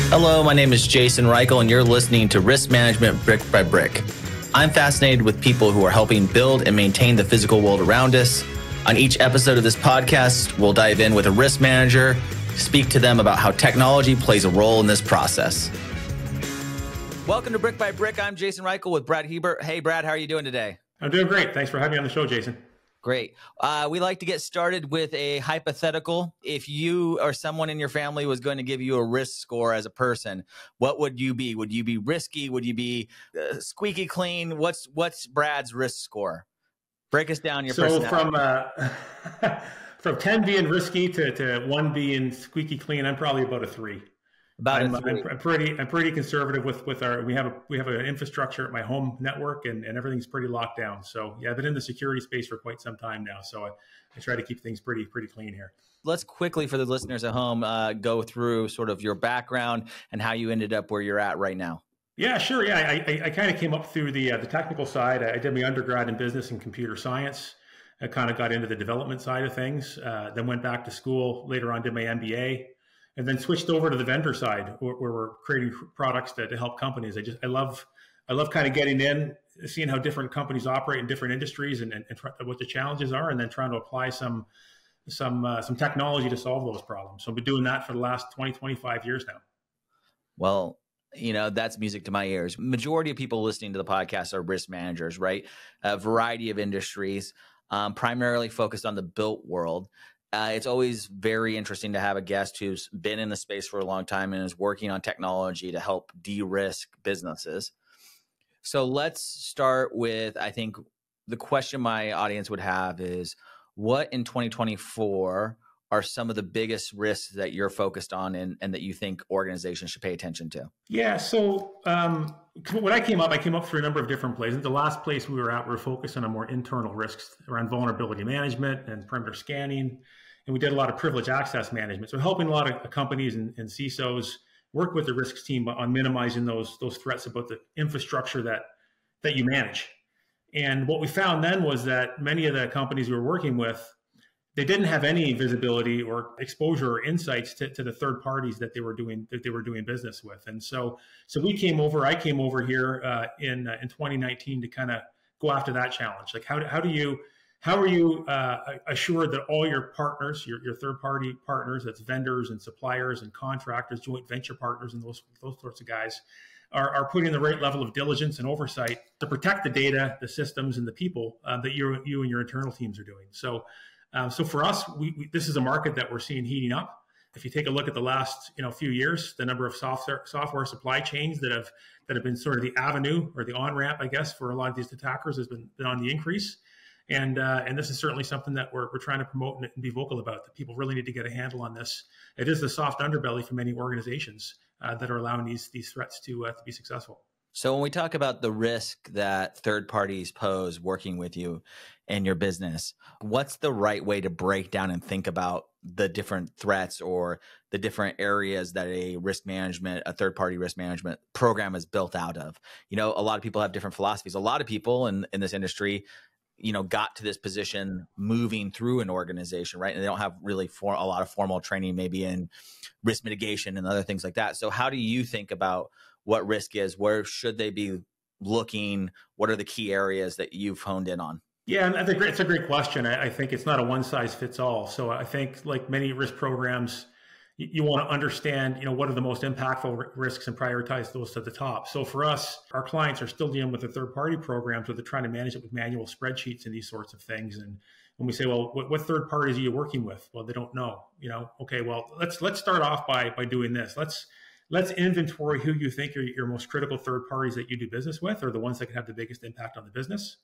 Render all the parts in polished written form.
Hello, my name is Jason Reichl, and you're listening to Risk Management Brick by Brick. I'm fascinated with people who are helping build and maintain the physical world around us. On each episode of this podcast, we'll dive in with a risk manager, speak to them about how technology plays a role in this process. Welcome to Brick by Brick. I'm Jason Reichl with Brad Hibbert. Hey, Brad, how are you doing today? I'm doing great. Thanks for having me on the show, Jason. Great. We like to get started with a hypothetical. If you or someone in your family was going to give you a risk score as a person, what would you be? Would you be risky? Would you be squeaky clean? What's Brad's risk score? Break us down your personality. From 10 being risky to 1 being squeaky clean, I'm probably about a 3. I'm pretty conservative with our, we have an infrastructure at my home network and everything's pretty locked down. So yeah, I've been in the security space for quite some time now. So I try to keep things pretty clean here. Let's quickly, for the listeners at home, go through sort of your background and how you ended up where you're at right now. Yeah, sure. Yeah, I kind of came up through the technical side. I did my undergrad in business and computer science. I kind of got into the development side of things, then went back to school, later on did my MBA. And then switched over to the vendor side where we're creating products to help companies. I love kind of getting in, seeing how different companies operate in different industries and what the challenges are, and then trying to apply some technology to solve those problems. So I've been doing that for the last 25 years now. Well, you know, that's music to my ears. Majority of people listening to the podcast are risk managers, right? A variety of industries, primarily focused on the built world. It's always very interesting to have a guest who's been in the space for a long time and is working on technology to help de-risk businesses. So let's start with, I think the question my audience would have is, what in 2024 are some of the biggest risks that you're focused on and that you think organizations should pay attention to? Yeah, so when I came up through a number of different places. The last place we were at, we were focused on more internal risks around vulnerability management and perimeter scanning. And we did a lot of privileged access management. So helping a lot of companies and CISOs work with the risks team on minimizing those threats about the infrastructure that you manage. And what we found then was that many of the companies we were working with, they didn't have any visibility or exposure or insights to the third parties that they were doing business with. And so I came over here in 2019 to kind of go after that challenge. Like how are you assured that all your partners, your third party partners, that's vendors and suppliers and contractors, joint venture partners, and those sorts of guys are putting the right level of diligence and oversight to protect the data, the systems, and the people that you and your internal teams are doing. So for us, this is a market that we're seeing heating up. If you take a look at the last few years, the number of software supply chains that have been sort of the avenue or the on-ramp, I guess, for a lot of these attackers has been on the increase. And this is certainly something that we're trying to promote and be vocal about, that people really need to get a handle on this. It is the soft underbelly for many organizations that are allowing these threats to be successful. So when we talk about the risk that third parties pose working with you and your business, what's the right way to break down and think about the different threats or the different areas that a third party risk management program is built out of? You know, a lot of people have different philosophies. A lot of people in this industry, got to this position moving through an organization, right? And they don't have really a lot of formal training, maybe in risk mitigation and other things like that. So how do you think about what risk is? Where should they be looking? What are the key areas that you've honed in on? Yeah, and it's a great question. I think it's not a one size fits all. So I think like many risk programs, you want to understand, what are the most impactful risks and prioritize those to the top. So for us, our clients are still dealing with the third-party programs where they're trying to manage it with manual spreadsheets and these sorts of things. And when we say, well, what third parties are you working with? Well, they don't know. Okay, well, let's start off by doing this. Let's inventory who you think are your most critical third parties that you do business with, or the ones that can have the biggest impact on the business.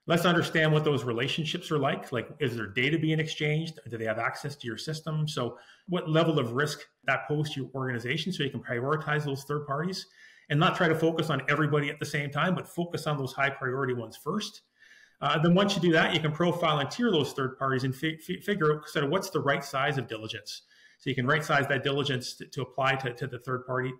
Let's understand what those relationships are like. Like, is there data being exchanged? Do they have access to your system? So what level of risk that poses to your organization so you can prioritize those third parties and not try to focus on everybody at the same time, but focus on those high priority ones first. Then once you do that, you can profile and tier those third parties and figure out sort of what's the right size of diligence. So you can right size that diligence to apply to the third party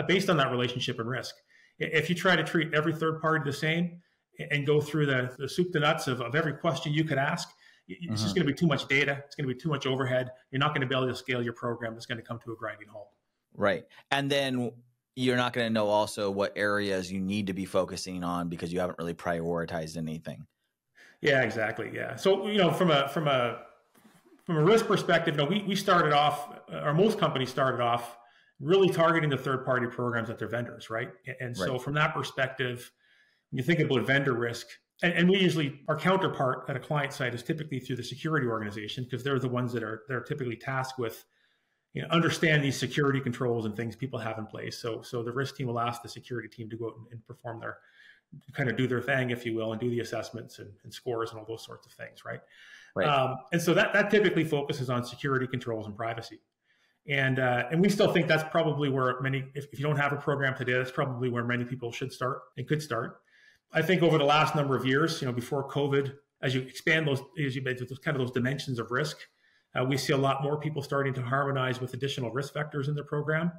based on that relationship and risk. If you try to treat every third party the same and go through the soup to nuts of every question you could ask, It's just going to be too much data. It's going to be too much overhead. You're not going to be able to scale your program. It's going to come to a grinding halt. Right. And then you're not going to know also what areas you need to be focusing on because you haven't really prioritized anything. Yeah, exactly. Yeah. So, from a risk perspective, we started off, or most companies started off really targeting the third-party programs at their vendors, right? And so from that perspective, when you think about vendor risk, and we usually, our counterpart at a client site is typically through the security organization, because they're the ones that are typically tasked with, understand these security controls and things people have in place. So the risk team will ask the security team to go out and perform kind of do their thing, if you will, and do the assessments and scores and all those sorts of things, right? And so that typically focuses on security controls and privacy. And we still think that's probably where if you don't have a program today, that's probably where many people should start and could start. I think over the last number of years, before COVID, as you expand those kind of those dimensions of risk, we see a lot more people starting to harmonize with additional risk vectors in their program.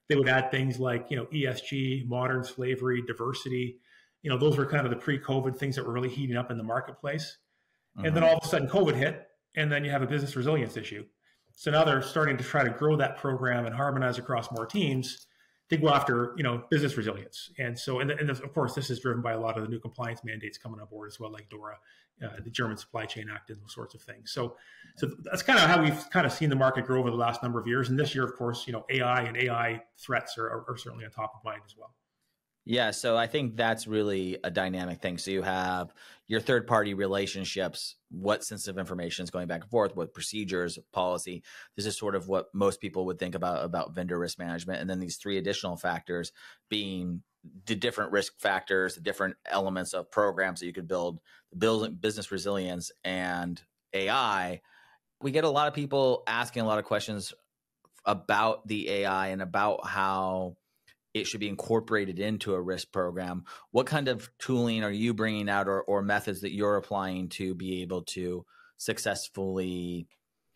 They would add things like, ESG, modern slavery, diversity. Those were kind of the pre-COVID things that were really heating up in the marketplace. And then all of a sudden COVID hit, and then you have a business resilience issue. So now they're starting to try to grow that program and harmonize across more teams to go after, business resilience. And so, and of course, this is driven by a lot of the new compliance mandates coming on board as well, like DORA, the German Supply Chain Act, and those sorts of things. So that's kind of how we've kind of seen the market grow over the last number of years. And this year, of course, AI and AI threats are certainly on top of mind as well. Yeah, so I think that's really a dynamic thing. So you have your third-party relationships, what sensitive information is going back and forth, what procedures, policy. This is sort of what most people would think about vendor risk management. And then these three additional factors being the different risk factors, the different elements of programs that you could build business resilience and AI. We get a lot of people asking a lot of questions about the AI and about how it should be incorporated into a risk program. What kind of tooling are you bringing out or methods that you're applying to be able to successfully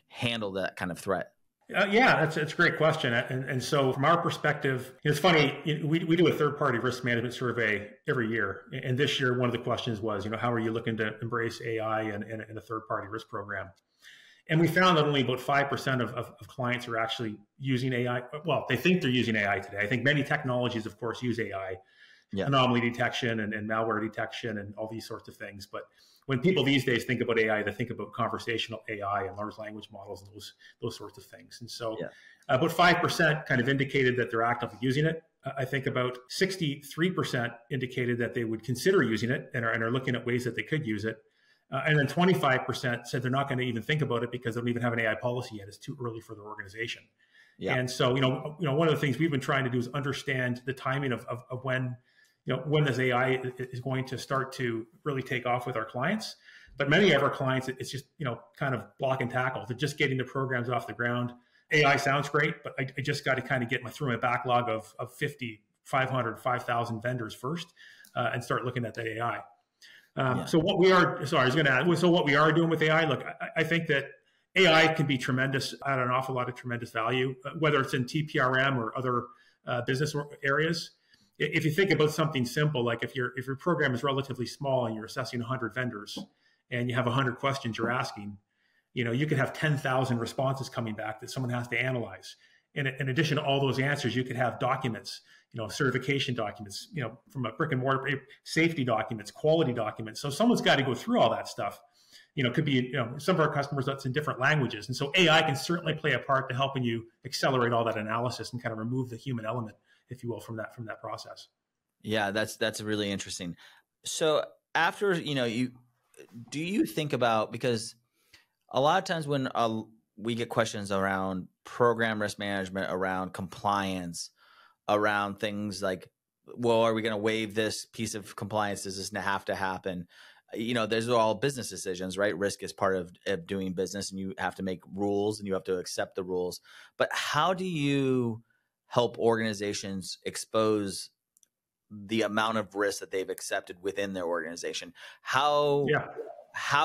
handle that kind of threat? Yeah, that's a great question. And so from our perspective, it's funny, we do a third-party risk management survey every year. And this year, one of the questions was, how are you looking to embrace AI in a third-party risk program? And we found that only about 5% of clients are actually using AI. Well, they think they're using AI today. I think many technologies, of course, use AI, anomaly detection and malware detection and all these sorts of things. But when people these days think about AI, they think about conversational AI and large language models and those sorts of things. And so about 5% kind of indicated that they're actively using it. I think about 63% indicated that they would consider using it and are looking at ways that they could use it. And then 25% said they're not going to even think about it because they don't even have an AI policy yet. It's too early for their organization. Yeah. And so, one of the things we've been trying to do is understand the timing of when, when this AI is going to start to really take off with our clients. But many of our clients, it's just, kind of block and tackle. They're just getting the programs off the ground. AI sounds great, but I just got to kind of get through my backlog of 50, 500, 5,000 vendors first and start looking at that AI. So what we are, sorry, I was going to add, so what we are doing with AI, look, I think that AI can be tremendous, add an awful lot of tremendous value, whether it's in TPRM or other business areas. If you think about something simple, like if your program is relatively small and you're assessing 100 vendors and you have 100 questions you're asking, you could have 10,000 responses coming back that someone has to analyze. In addition to all those answers, you could have documents, certification documents, from a brick and mortar, safety documents, quality documents. So someone's got to go through all that stuff. It could be, some of our customers, that's in different languages. And so AI can certainly play a part to helping you accelerate all that analysis and kind of remove the human element, if you will, from that process. Yeah, that's really interesting. So after, do you think about, because a lot of times when we get questions around program risk management, around compliance, around things like, well, are we going to waive this piece of compliance? Does this have to happen? Those are all business decisions, right? Risk is part of doing business, and you have to make rules and you have to accept the rules. But how do you help organizations expose the amount of risk that they've accepted within their organization? How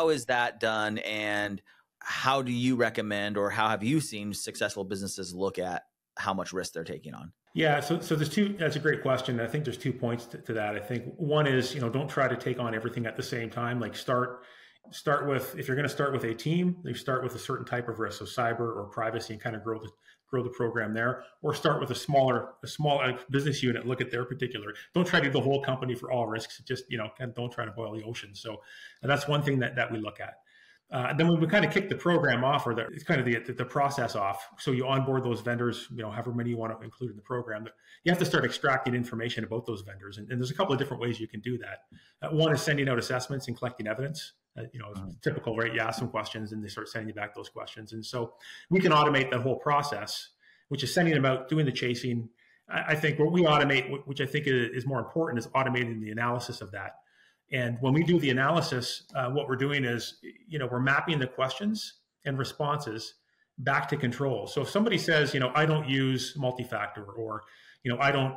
is that done? And how do you recommend, or how have you seen successful businesses look at how much risk they're taking on? Yeah, so there's that's a great question. I think there's 2 points to that. I think one is, don't try to take on everything at the same time. Like start if you're going to start with a team, you start with a certain type of risk, so cyber or privacy, and kind of grow the program there, or start with a small business unit, look at their particular. Don't try to do the whole company for all risks. Just, don't try to boil the ocean. So that's one thing that we look at. Then when we kind of kick the program off, or it's kind of the process off, so you onboard those vendors, however many you want to include in the program, you have to start extracting information about those vendors. And there's a couple of different ways you can do that. One is sending out assessments and collecting evidence. Typical, right? You ask some questions and they start sending you back those questions. And so we can automate that whole process, which is sending them out, doing the chasing. I think what we automate, which I think is more important, is automating the analysis of that. And when we do the analysis, what we're doing is, we're mapping the questions and responses back to controls. So if somebody says, I don't use multi-factor, or, I don't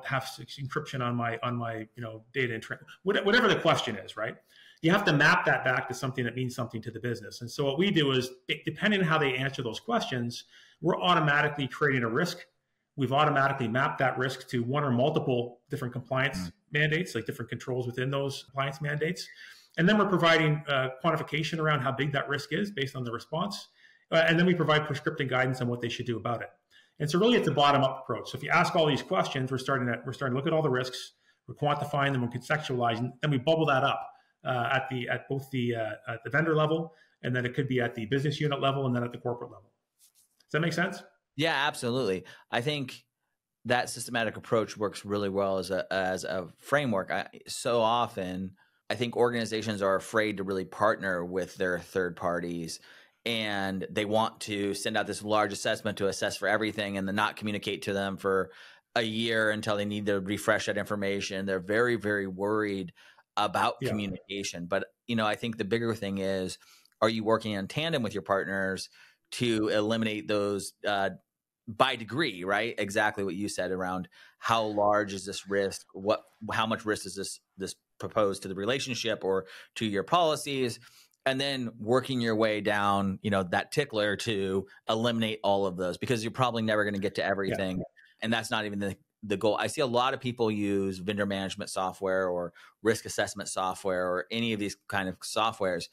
have encryption on my data, whatever the question is, right? You have to map that back to something that means something to the business. And so what we do is, depending on how they answer those questions, we're automatically creating a risk. We've automatically mapped that risk to one or multiple different compliance mandates, like different controls within those compliance mandates. And then we're providing quantification around how big that risk is based on the response. And then we provide prescriptive guidance on what they should do about it. And so really it's a bottom-up approach. So if you ask all these questions, we're starting to look at all the risks, we're quantifying them, we're contextualizing, then we bubble that up at both the vendor level, and then it could be at the business unit level, and then at the corporate level. Does that make sense? Yeah, absolutely. I think that systematic approach works really well as a framework. So often, I think organizations are afraid to really partner with their third parties, and they want to send out this large assessment to assess for everything and then not communicate to them for a year until they need to refresh that information. They're very, very worried about communication. But, I think the bigger thing is, are you working in tandem with your partners to eliminate those by degree, right? Exactly what you said around how large is this risk? How much risk is this proposed to the relationship or to your policies? And then working your way down, that tickler to eliminate all of those, because you're probably never going to get to everything. Yeah. And that's not even the goal. I see a lot of people use vendor management software or risk assessment software or any of these kind of softwares,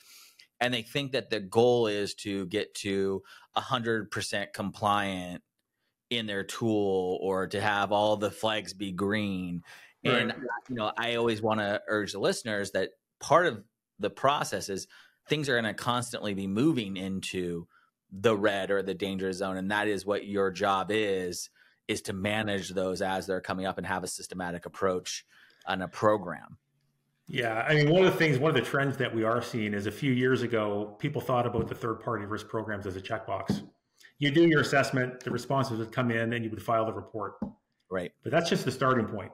and they think that the goal is to get to 100% compliant in their tool, or to have all the flags be green. Right. And, I always want to urge the listeners that part of the process is things are going to constantly be moving into the red or the danger zone. And that is what your job is to manage those as they're coming up and have a systematic approach on a program. Yeah. I mean, one of the trends that we are seeing is, a few years ago, people thought about the third-party risk programs as a checkbox. You do your assessment, the responses would come in, and you would file the report. Right. But that's just the starting point.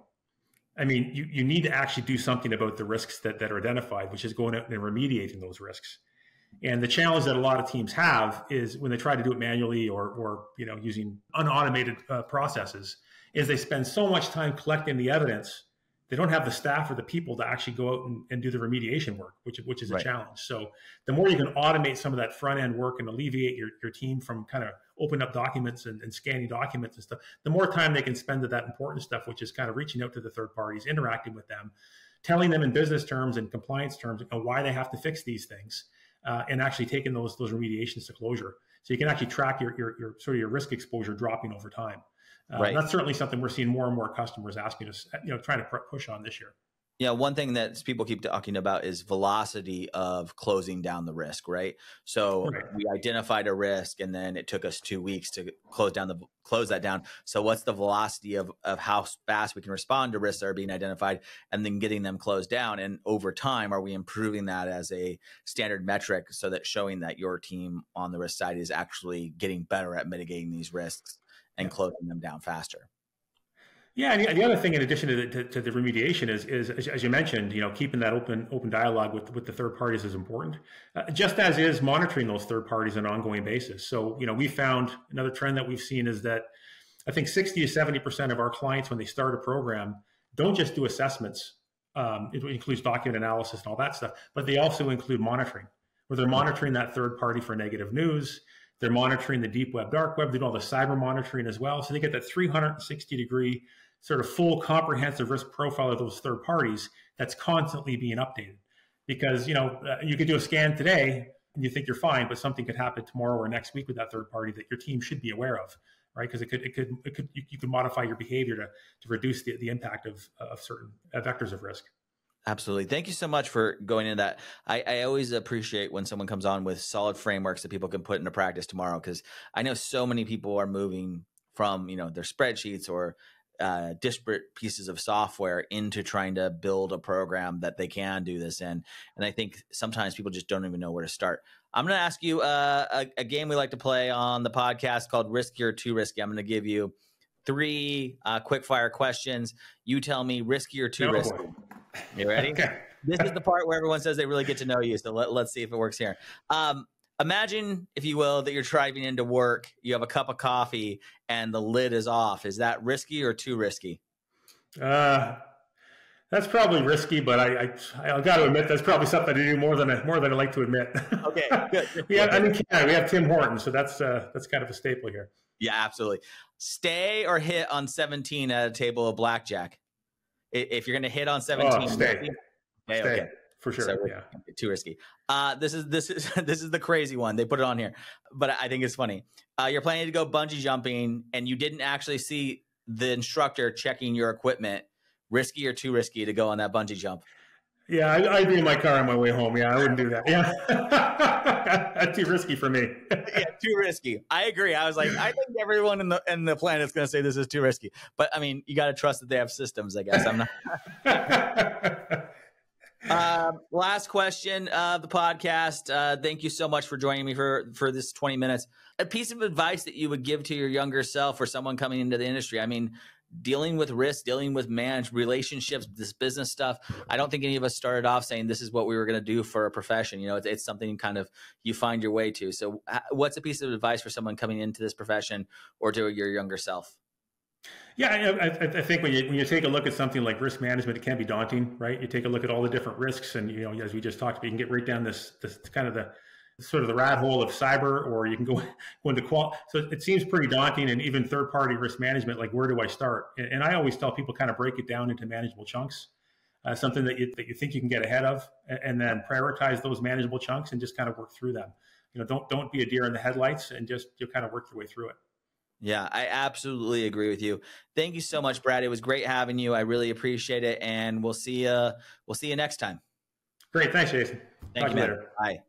I mean, you need to actually do something about the risks that are identified, which is going out and remediating those risks. And the challenge that a lot of teams have is, when they try to do it manually or using unautomated processes, is they spend so much time collecting the evidence, they don't have the staff or the people to actually go out and do the remediation work, which is a challenge. So the more you can automate some of that front end work and alleviate your team from kind of opening up documents and scanning documents and stuff, the more time they can spend to that important stuff, which is kind of reaching out to the third parties, interacting with them, telling them in business terms and compliance terms why they have to fix these things, and actually taking those remediations to closure. So you can actually track your sort of your risk exposure dropping over time. Right. That's certainly something we're seeing more and more customers asking us, trying to push on this year. Yeah, one thing that people keep talking about is velocity of closing down the risk, right? So we identified a risk, and then it took us 2 weeks to close that down. So what's the velocity of how fast we can respond to risks that are being identified and then getting them closed down? And over time, are we improving that as a standard metric, so that showing that your team on the risk side is actually getting better at mitigating these risks and closing them down faster? Yeah, and the other thing, in addition to the remediation, is as you mentioned, keeping that open dialogue with the third parties is important, just as is monitoring those third parties on an ongoing basis. So, we found another trend that we've seen is that I think 60 to 70% of our clients, when they start a program, don't just do assessments. It includes document analysis and all that stuff, but they also include monitoring, where they're monitoring that third party for negative news. They're monitoring the deep web, dark web. They do all the cyber monitoring as well. So they get that 360-degree sort of full comprehensive risk profile of those third parties that's constantly being updated. because, you could do a scan today and you think you're fine, but something could happen tomorrow or next week with that third party that your team should be aware of, right? Because you could modify your behavior to reduce the impact of certain vectors of risk. Absolutely. Thank you so much for going into that. I always appreciate when someone comes on with solid frameworks that people can put into practice tomorrow, because I know so many people are moving from, their spreadsheets or disparate pieces of software into trying to build a program that they can do this in. And I think sometimes people just don't even know where to start. I'm going to ask you a game we like to play on the podcast called Risky or Too Risky. I'm going to give you 3 quick fire questions. You tell me risky or too risky. Boy. You ready? Okay. This is the part where everyone says they really get to know you. So let's see if it works here. Imagine, if you will, that you're driving into work, you have a cup of coffee and the lid is off. Is that risky or too risky? That's probably risky, but I got to admit that's probably something I do more than I like to admit. Okay, good. we have Tim Hortons, so that's kind of a staple here. Yeah, absolutely. Stay or hit on 17 at a table of blackjack. If you're going to hit on 17, stay. Okay. For sure. So, yeah. Too risky. This is the crazy one. They put it on here, but I think it's funny. You're planning to go bungee jumping and you didn't actually see the instructor checking your equipment. Risky or too risky to go on that bungee jump? Yeah, I'd be in my car on my way home. Yeah, I wouldn't do that. Yeah, that's too risky for me. Yeah, too risky. I agree. I was like, I think everyone in the planet is going to say this is too risky. But I mean, you got to trust that they have systems, I guess. I'm not. Last question of the podcast. Thank you so much for joining me for this 20 minutes. A piece of advice that you would give to your younger self or someone coming into the industry. I mean, dealing with risk, dealing with managed relationships, this business stuff. I don't think any of us started off saying this is what we were going to do for a profession. It's something kind of you find your way to. So what's a piece of advice for someone coming into this profession or to your younger self? Yeah, I think when you take a look at something like risk management, it can be daunting, right? You take a look at all the different risks, and as we just talked about, you can get right down this kind of the sort of the rat hole of cyber, or you can go into So it seems pretty daunting, and even third-party risk management. Like, where do I start? And I always tell people, kind of break it down into manageable chunks, something that you think you can get ahead of, and then prioritize those manageable chunks and just kind of work through them. Don't be a deer in the headlights, and just kind of work your way through it. Yeah, I absolutely agree with you. Thank you so much, Brad. It was great having you. I really appreciate it, and we'll see you next time. Great, thanks, Jason. Thank you, later. Bye.